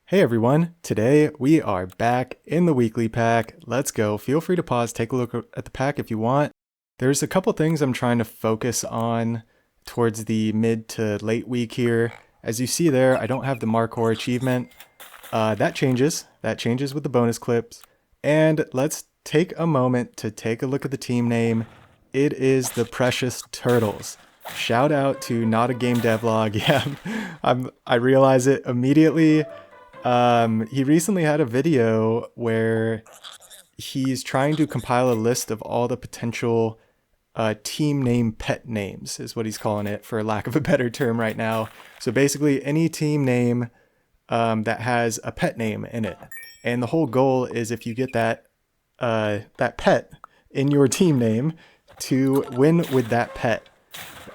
Hey everyone, today we are back in the weekly pack. Let's go. Feel free to pause, take a look at the pack if you want. There's a couple things I'm trying to focus on towards the mid to late week here. As you see there, I don't have the Markhor Achievement. That changes with the bonus clips. And let's take a moment to take a look at the team name. It is the Precious Turtles. Shout out to Not a Game Devlog. Yeah, I realize it immediately. He recently had a video where he's trying to compile a list of all the potential team name pet names, is what he's calling it, for lack of a better term right now. So basically any team name that has a pet name in it. And the whole goal is if you get that pet in your team name to win with that pet.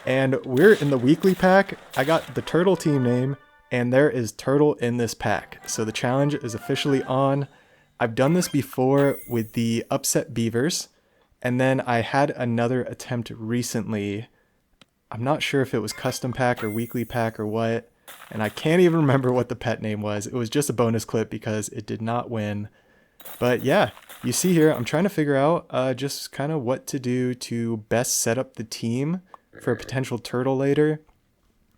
And we're in the weekly pack. I got the turtle team name, and there is turtle in this pack. So the challenge is officially on. I've done this before with the upset beavers, and then I had another attempt recently. I'm not sure if it was custom pack or weekly pack or what, and I can't even remember what the pet name was. It was just a bonus clip because it did not win. But yeah, you see here, I'm trying to figure out just kind of what to do to best set up the team for a potential turtle later.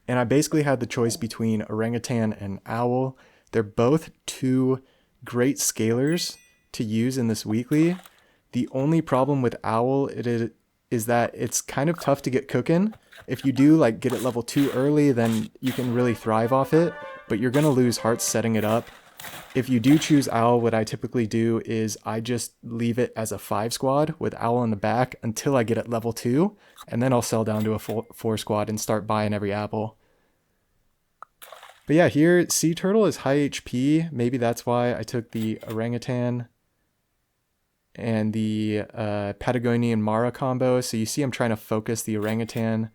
And I basically had the choice between orangutan and owl. They're both two great scalers to use in this weekly. The only problem with owl is that it's kind of tough to get cooking. If you do like get it level 2 early, then you can really thrive off it, but you're gonna lose hearts setting it up. If you do choose owl, what I typically do is I just leave it as a 5 squad with owl in the back until I get it level 2, and then I'll sell down to a 4 squad and start buying every apple. But yeah, here sea turtle is high HP. Maybe that's why I took the orangutan and the Patagonian Mara combo. So you see I'm trying to focus the orangutan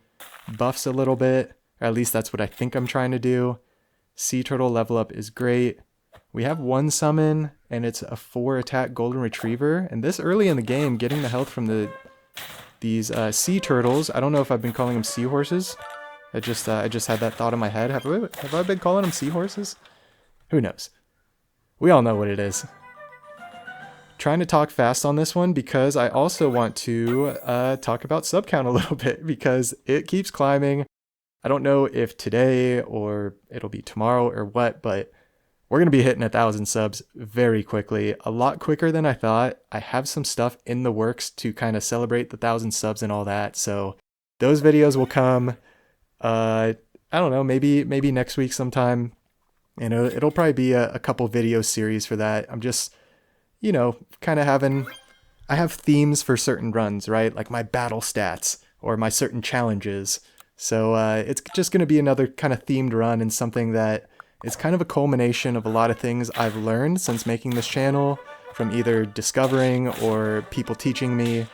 buffs a little bit, or at least that's what I think I'm trying to do. Sea turtle level up is great. We have one summon, and it's a 4 attack golden retriever. And this early in the game, getting the health from these sea turtles. I don't know if I've been calling them seahorses. I just had that thought in my head. Have I been calling them seahorses? Who knows? We all know what it is. Trying to talk fast on this one because I also want to talk about sub count a little bit because it keeps climbing. I don't know if today or it'll be tomorrow or what, but we're going to be hitting 1,000 subs very quickly, a lot quicker than I thought. I have some stuff in the works to kind of celebrate the 1,000 subs and all that. So those videos will come, I don't know, maybe next week sometime. And it'll probably be a couple video series for that. I'm just, kind of I have themes for certain runs, right? Like my battle stats or my certain challenges. So it's just going to be another kind of themed run and something that it's kind of a culmination of a lot of things I've learned since making this channel, from either discovering or people teaching me.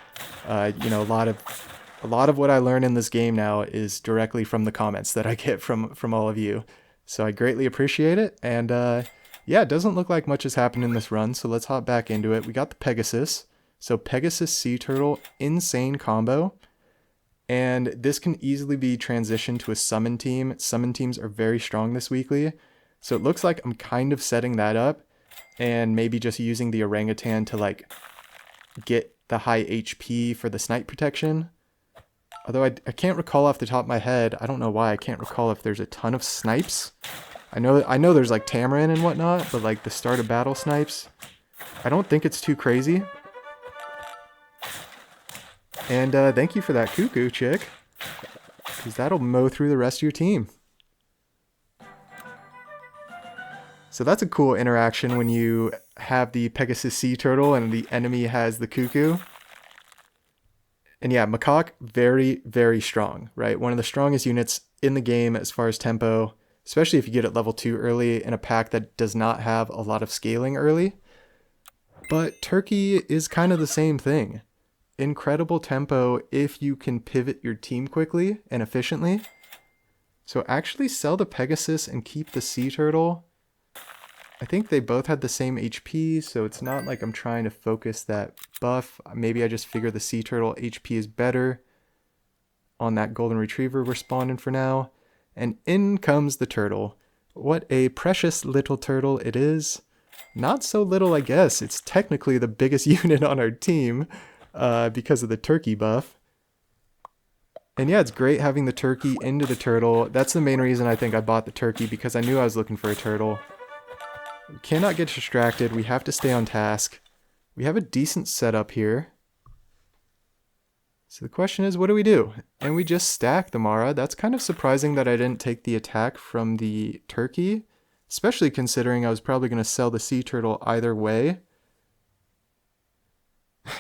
A lot of what I learn in this game now is directly from the comments that I get from all of you. So I greatly appreciate it. And yeah, it doesn't look like much has happened in this run, so let's hop back into it. We got the Pegasus. So Pegasus Sea Turtle, insane combo. And this can easily be transitioned to a summon team. Summon teams are very strong this weekly. So it looks like I'm kind of setting that up and maybe just using the orangutan to like get the high HP for the snipe protection. Although I can't recall off the top of my head. I don't know why I can't recall if there's a ton of snipes. I know there's like Tamarin and whatnot, but like the start of battle snipes, I don't think it's too crazy. And thank you for that GOOOOO, chick, because that'll mow through the rest of your team. So that's a cool interaction when you have the Pegasus Sea Turtle and the enemy has the GOOOOO. And yeah, Macaque, very, very strong, right? One of the strongest units in the game as far as tempo, especially if you get it level 2 early in a pack that does not have a lot of scaling early. But Turkey is kind of the same thing. Incredible tempo if you can pivot your team quickly and efficiently. So actually sell the Pegasus and keep the Sea Turtle. I think they both had the same HP, so it's not like I'm trying to focus that buff. Maybe I just figure the Sea Turtle HP is better on that Golden Retriever we're spawning for now. And in comes the turtle. what a precious little turtle it is. Not so little, I guess. It's technically the biggest unit on our team because of the turkey buff. And yeah, it's great having the turkey into the turtle. That's the main reason I think I bought the turkey, because I knew I was looking for a turtle. We cannot get distracted. We have to stay on task. We have a decent setup here. So the question is, what do we do? And we just stack the Mara. That's kind of surprising that I didn't take the attack from the turkey, especially considering I was probably going to sell the sea turtle either way.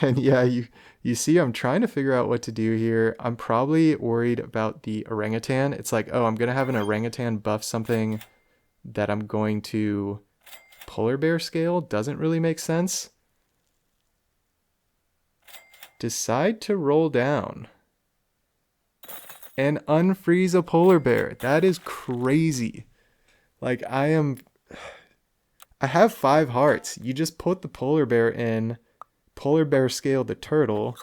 And yeah, you see I'm trying to figure out what to do here. I'm probably worried about the orangutan. It's like, oh, I'm going to have an orangutan buff something that I'm going to polar bear scale. Doesn't really make sense. Decide to roll down and unfreeze a polar bear. That is crazy. Like, I have 5 hearts. You just put the polar bear in, polar bear scale the turtle,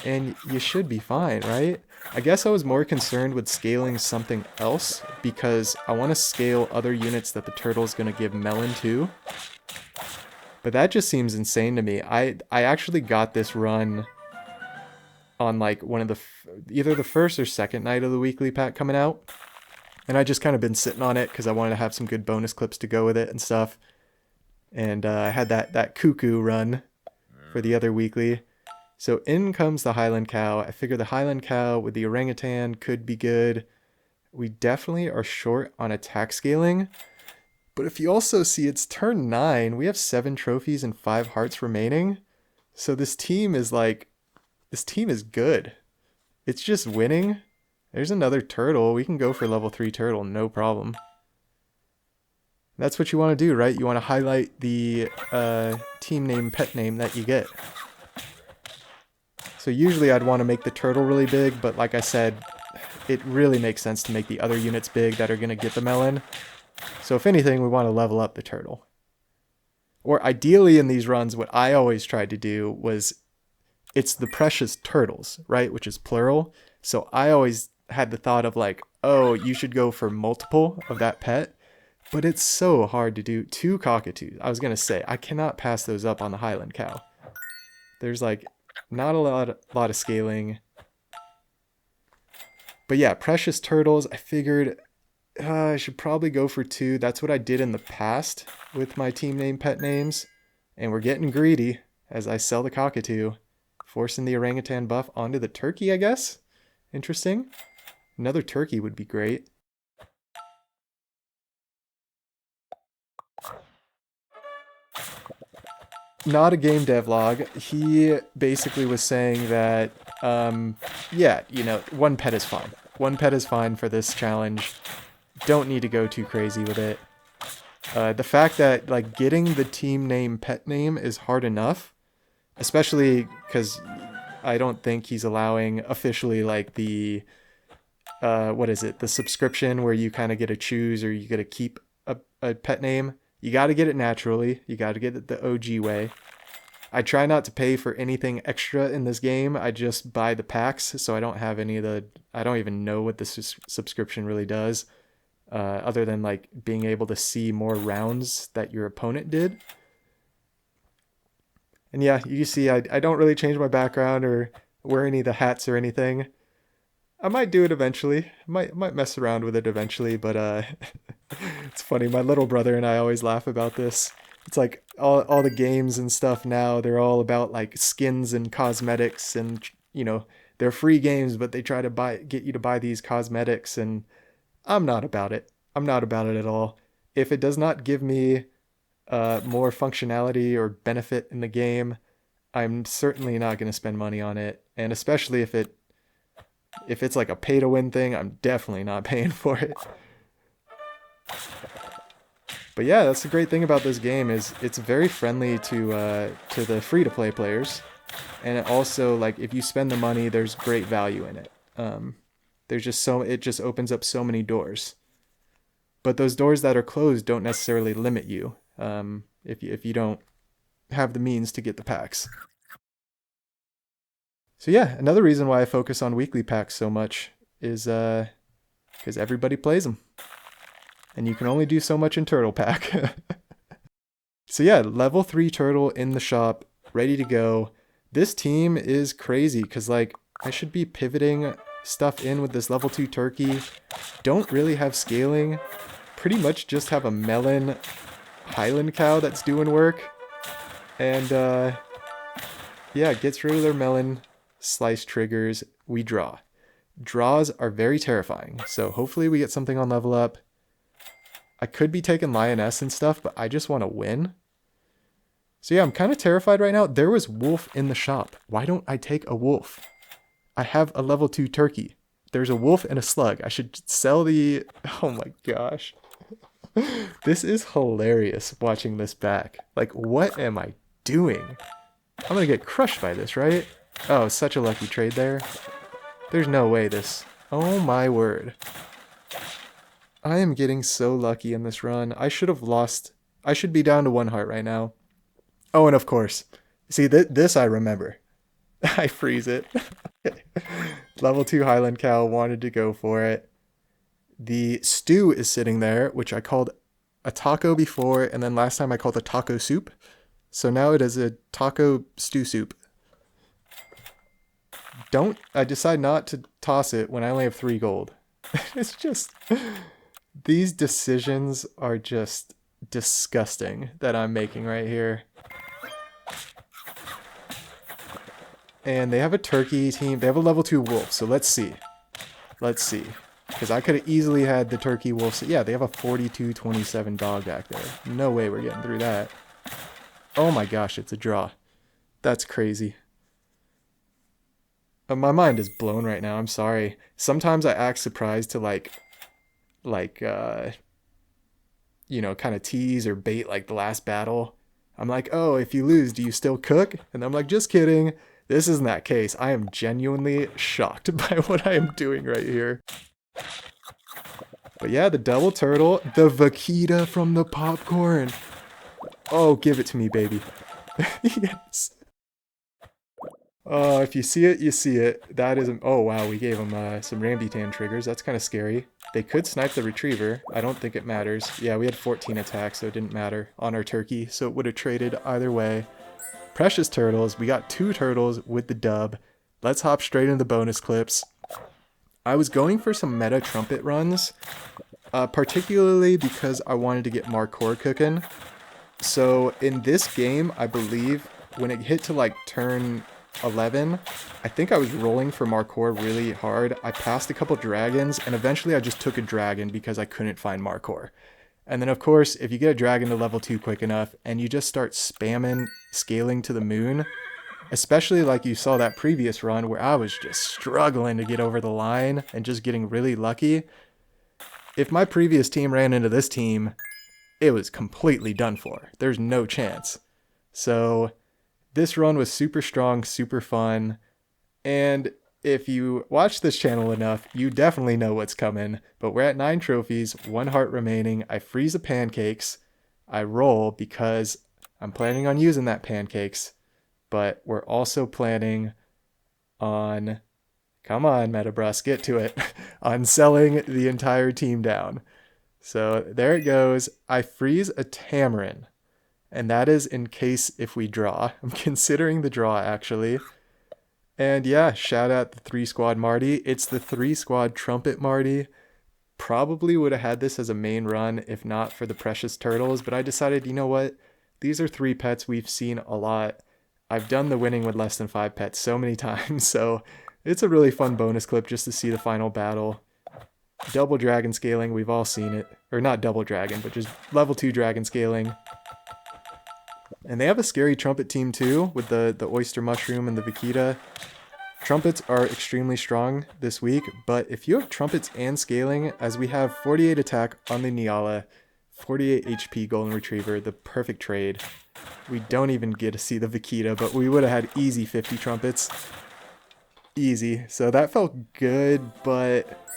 and you should be fine, right? I guess I was more concerned with scaling something else because I want to scale other units that the turtle's going to give melon to. But that just seems insane to me. I actually got this run on like one of the either the first or second night of the weekly pack coming out, and I just kind of been sitting on it because I wanted to have some good bonus clips to go with it and stuff. And I had that GOOOOO run for the other weekly. So in comes the Highland Cow. I figure the Highland Cow with the orangutan could be good. We definitely are short on attack scaling. But if you also see, it's turn 9. We have 7 trophies and 5 hearts remaining. So this team is good. It's just winning. There's another turtle. We can go for level 3 turtle, no problem. That's what you want to do, right? You want to highlight the team name, pet name that you get. So usually I'd want to make the turtle really big, but like I said, it really makes sense to make the other units big that are going to get the melon. So if anything, we want to level up the turtle. Or ideally in these runs, what I always tried to do was, it's the precious turtles, right? Which is plural. So I always had the thought of like, oh, you should go for multiple of that pet. But it's so hard to do 2 cockatoos. I was going to say, I cannot pass those up on the Highland Cow. There's like not a lot of scaling. But yeah, precious turtles, I figured I should probably go for 2. That's what I did in the past with my team name pet names. And we're getting greedy as I sell the cockatoo. Forcing the orangutan buff onto the turkey, I guess? Interesting. Another turkey would be great. Not a game devlog. He basically was saying that, yeah, you know, 1 pet is fine. 1 pet is fine for this challenge. Don't need to go too crazy with it. The fact that, like, getting the team name pet name is hard enough, especially because I don't think he's allowing officially, like, the, what is it, the subscription where you kind of get to choose or you get to keep a pet name. You got to get it naturally. You got to get it the OG way. I try not to pay for anything extra in this game. I just buy the packs, so I don't have any of the, I don't even know what the subscription really does, other than like being able to see more rounds that your opponent did. And yeah, you see, I don't really change my background or wear any of the hats or anything. I might do it eventually. Might mess around with it eventually, but it's funny. My little brother and I always laugh about this. It's like all the games and stuff now, they're all about like skins and cosmetics, and you know, they're free games, but they try to get you to buy these cosmetics, and I'm not about it. I'm not about it at all. If it does not give me more functionality or benefit in the game, I'm certainly not going to spend money on it. And especially if it's like a pay to win thing, I'm definitely not paying for it. But yeah, that's the great thing about this game, is it's very friendly to the free to play players, and it also, like, if you spend the money, there's great value in it. There's just it just opens up so many doors. But those doors that are closed don't necessarily limit you if you don't have the means to get the packs. So yeah, another reason why I focus on weekly packs so much is because everybody plays them. And you can only do so much in Turtle Pack. So yeah, level 3 turtle in the shop, ready to go. This team is crazy because like I should be pivoting stuff in with this level 2 turkey. Don't really have scaling. Pretty much just have a melon Highland cow that's doing work. And yeah, gets rid of their melon slice triggers. We draw. Draws are very terrifying. So hopefully we get something on level up. I could be taking Lioness and stuff, but I just want to win. So yeah, I'm kind of terrified right now. There was wolf in the shop. Why don't I take a wolf? I have a level 2 turkey. There's a wolf and a slug. I should sell the... Oh my gosh. This is hilarious watching this back. Like, what am I doing? I'm gonna get crushed by this, right? Oh, such a lucky trade there. There's no way this... Oh my word. I am getting so lucky in this run. I should have lost... I should be down to 1 heart right now. Oh, and of course. See, this I remember. I freeze it. Level 2 Highland Cow wanted to go for it. The stew is sitting there, which I called a taco before, and then last time I called a taco soup. So now it is a taco stew soup. I decide not to toss it when I only have 3 gold. It's just... These decisions are just disgusting that I'm making right here. And they have a turkey team. They have a level 2 wolf, so let's see. Let's see. Because I could have easily had the turkey wolf. Yeah, they have a 42-27 dog back there. No way we're getting through that. Oh my gosh, it's a draw. That's crazy. My mind is blown right now. I'm sorry. Sometimes I act surprised to you know, kind of tease or bait like the last battle. I'm like, oh, if you lose, do you still cook? And I'm like, just kidding. This isn't that case. I am genuinely shocked by what I am doing right here. But yeah, the double turtle, the vaquita from the popcorn. Oh, give it to me, baby. Yes. Oh, if you see it, you see it. That is... Oh, wow, we gave him some Rambutan triggers. That's kind of scary. They could snipe the retriever. I don't think it matters. Yeah, we had 14 attacks, so it didn't matter on our turkey. So it would have traded either way. Precious turtles. We got 2 turtles with the dub. Let's hop straight into the bonus clips. I was going for some meta trumpet runs, particularly because I wanted to get Markhor cooking. So in this game, I believe when it hit to like turn 11, I think I was rolling for Markhor really hard. I passed a couple dragons, and eventually I just took a dragon because I couldn't find Markhor. And then of course, if you get a dragon to level 2 quick enough, and you just start spamming scaling to the moon, especially like you saw that previous run where I was just struggling to get over the line and just getting really lucky. If my previous team ran into this team, it was completely done for. There's no chance. So this run was super strong, super fun, and if you watch this channel enough, you definitely know what's coming. But we're at 9 trophies, 1 heart remaining. I freeze the pancakes. I roll because I'm planning on using that pancakes, but we're also planning on, come on, Metabrus, get to it, on selling the entire team down. So there it goes. I freeze a Tamarin. And that is in case if we draw. I'm considering the draw, actually. And yeah, shout out the 3 Squad Marty. It's the 3 Squad Trumpet Marty. Probably would have had this as a main run if not for the precious turtles. But I decided, you know what? These are 3 pets we've seen a lot. I've done the winning with less than 5 pets so many times. So it's a really fun bonus clip just to see the final battle. Double dragon scaling, we've all seen it. Or not double dragon, but just level 2 dragon scaling. And they have a scary trumpet team too, with the oyster mushroom and the vaquita. Trumpets are extremely strong this week, but if you have trumpets and scaling, as we have 48 attack on the Nyala, 48 HP golden retriever, the perfect trade. We don't even get to see the vaquita, but we would have had easy 50 trumpets. Easy. So that felt good, but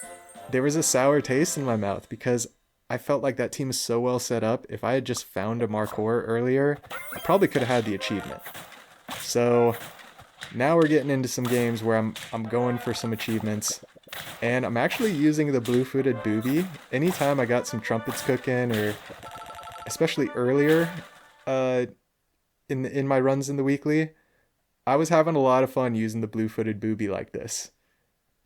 there was a sour taste in my mouth because I felt like that team is so well set up. If I had just found a Markhor earlier, I probably could have had the achievement. So now we're getting into some games where I'm going for some achievements. And I'm actually using the blue-footed booby anytime I got some trumpets cooking, or especially earlier in my runs in the weekly, I was having a lot of fun using the blue-footed booby like this.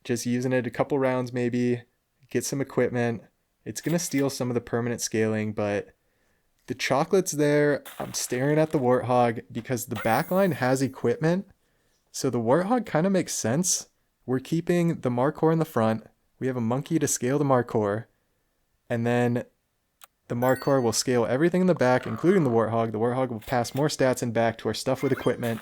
Just using it a couple rounds maybe, get some equipment. It's going to steal some of the permanent scaling, but the chocolate's there. I'm staring at the Warthog because the backline has equipment. So the Warthog kind of makes sense. We're keeping the Markhor in the front. We have a monkey to scale the Markhor. And then the Markhor will scale everything in the back, including the Warthog. The Warthog will pass more stats in back to our stuff with equipment.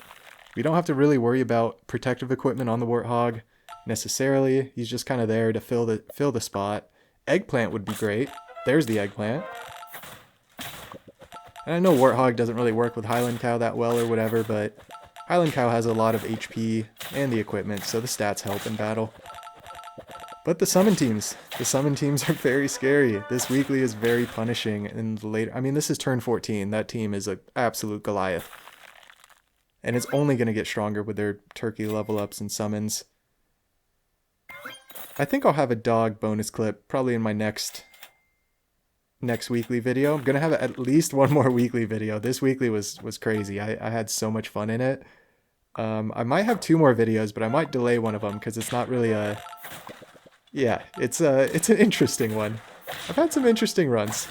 We don't have to really worry about protective equipment on the Warthog necessarily. He's just kind of there to fill the spot. Eggplant would be great. There's the eggplant. And I know Warthog doesn't really work with Highland Cow that well or whatever, but Highland Cow has a lot of HP and the equipment, so the stats help in battle. But the summon teams are very scary. This weekly is very punishing in the later. I mean, this is turn 14. That team is an absolute Goliath. And it's only going to get stronger with their turkey level ups and summons. I think I'll have a dog bonus clip probably in my next weekly video. I'm going to have at least one more weekly video. This weekly was crazy. I had so much fun in it. I might have 2 more videos, but I might delay one of them because it's not really a... Yeah, it's an interesting one. I've had some interesting runs.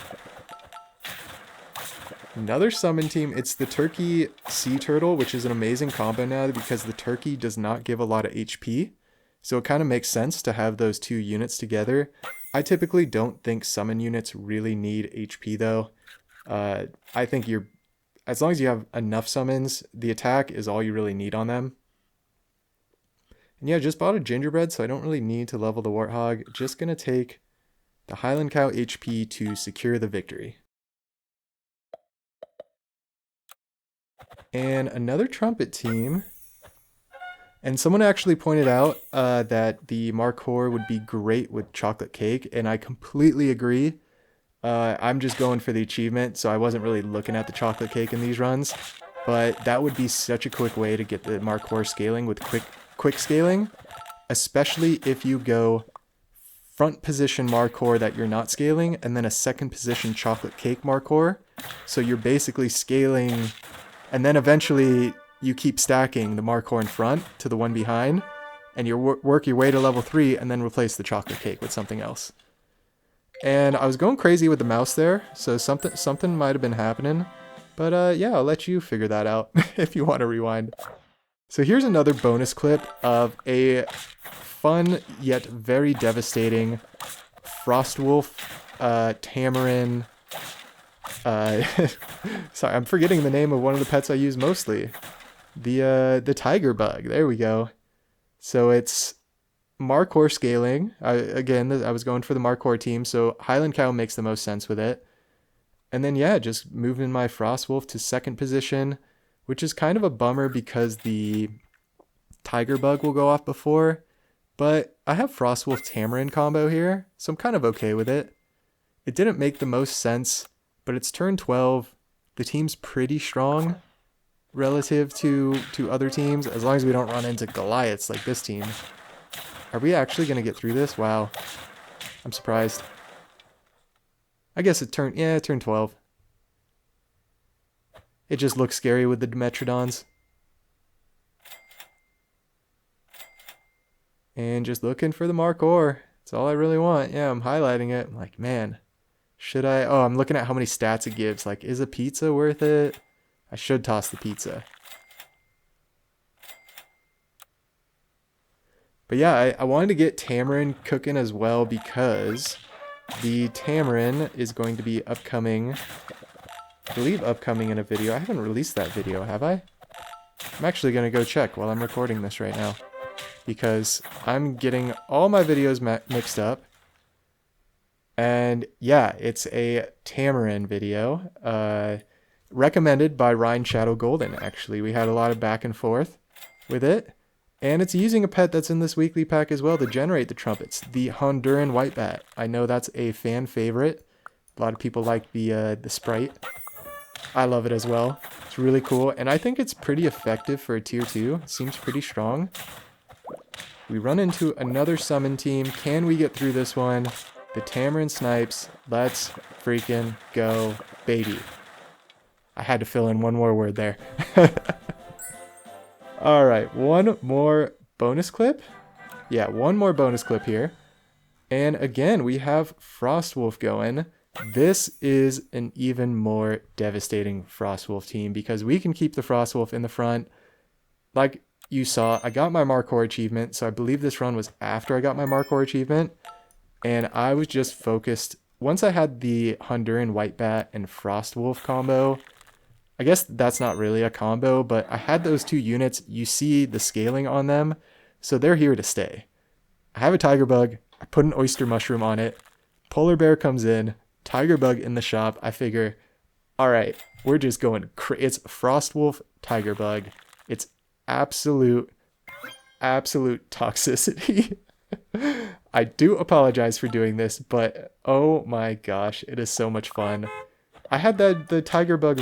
Another summon team. It's the Turkey Sea Turtle, which is an amazing combo now because the Turkey does not give a lot of HP. So it kind of makes sense to have those 2 units together. I typically don't think summon units really need HP though. I think as long as you have enough summons, the attack is all you really need on them. And yeah, just bought a gingerbread, so I don't really need to level the Warthog. Just gonna take the Highland Cow HP to secure the victory. And another trumpet team. And someone actually pointed out that the Markhor would be great with chocolate cake, and I completely agree. I'm just going for the achievement, so I wasn't really looking at the chocolate cake in these runs. But that would be such a quick way to get the Markhor scaling with quick scaling, especially if you go front position Markhor that you're not scaling, and then a second position chocolate cake Markhor. So you're basically scaling, and then eventually you keep stacking the Markhor in front to the one behind, and you work your way to level 3 and then replace the chocolate cake with something else. And I was going crazy with the mouse there, so something might have been happening. But yeah, I'll let you figure that out if you want to rewind. So here's another bonus clip of a fun yet very devastating Frostwolf Tamarin. Sorry, I'm forgetting the name of one of the pets I use mostly. The tiger bug. There we go. So it's Markhor scaling. I was going for the Markhor team, so Highland Cow makes the most sense with it. And then yeah, just moving my Frostwolf to second position, which is kind of a bummer because the tiger bug will go off before. But I have Frostwolf Tamarin combo here, so I'm kind of okay with it. It didn't make the most sense, but it's turn 12. The team's pretty strong relative to other teams, as long as we don't run into Goliaths like this team. Are we actually going to get through this? Wow. I'm surprised. I guess it turned 12. It just looks scary with the Dimetrodons. And just looking for the Markhor. That's all I really want. Yeah, I'm highlighting it. I'm like, man, should I? Oh, I'm looking at how many stats it gives. Like, is a pizza worth it? I should toss the pizza. But yeah, I wanted to get Tamarin cooking as well because the Tamarin is going to be upcoming. I believe upcoming in a video. I haven't released that video, have I? I'm actually going to go check while I'm recording this right now, because I'm getting all my videos mixed up. And yeah, it's a Tamarin video. Recommended by Ryan Shadow Golden, actually. We had a lot of back and forth with it. And it's using a pet that's in this weekly pack as well to generate the trumpets, the Honduran White Bat. I know that's a fan favorite. A lot of people like the sprite. I love it as well. It's really cool, and I think it's pretty effective for a tier 2. It seems pretty strong. We run into another summon team. Can we get through this one? The Tamarind Snipes. Let's freaking go, baby. I had to fill in one more word there. Alright, one more bonus clip. Yeah, one more bonus clip here. And again, we have Frostwolf going. This is an even more devastating Frostwolf team because we can keep the Frostwolf in the front. Like you saw, I got my Markhor Achievement, so I believe this run was after I got my Markhor Achievement. And I was just focused. Once I had the Honduran White Bat and Frostwolf combo, I guess that's not really a combo, but I had those two units. You see the scaling on them, so they're here to stay. I have a Tiger Bug. I put an Oyster Mushroom on it. Polar Bear comes in. Tiger Bug in the shop. I figure, all right, we're just going it's Frostwolf, Tiger Bug. It's absolute toxicity. I do apologize for doing this, but oh my gosh, it is so much fun. I had the Tiger Bug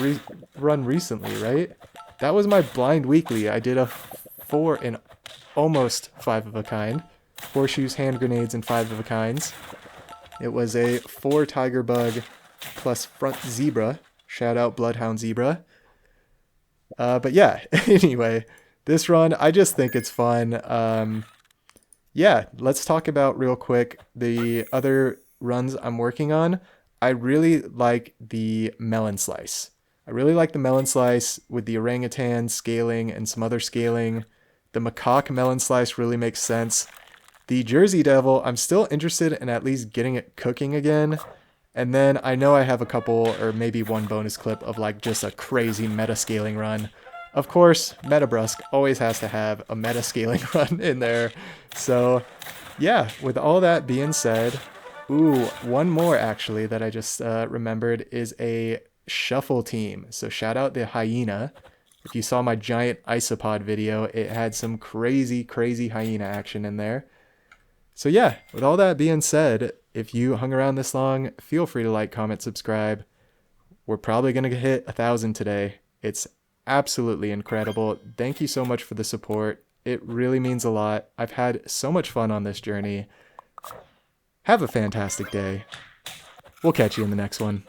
run recently, right? That was my blind weekly. I did a 4 in almost 5 of a kind. Horseshoes, hand grenades, and 5 of a kinds. It was a 4 Tiger Bug plus front Zebra. Shout out Bloodhound Zebra. But yeah, anyway, this run, I just think it's fun. Yeah, let's talk about real quick the other runs I'm working on. I really like the Melon Slice. I really like the Melon Slice with the Orangutan scaling and some other scaling. The Macaque Melon Slice really makes sense. The Jersey Devil, I'm still interested in at least getting it cooking again. And then I know I have a couple or maybe one bonus clip of like just a crazy meta scaling run. Of course, Metabrusque always has to have a meta scaling run in there. So yeah, with all that being said, ooh, one more actually that I just remembered is a shuffle team. So shout out the Hyena. If you saw my giant isopod video, it had some crazy Hyena action in there. So yeah, with all that being said, if you hung around this long, feel free to like, comment, subscribe. We're probably going to hit 1,000 today. It's absolutely incredible. Thank you so much for the support. It really means a lot. I've had so much fun on this journey. Have a fantastic day. We'll catch you in the next one.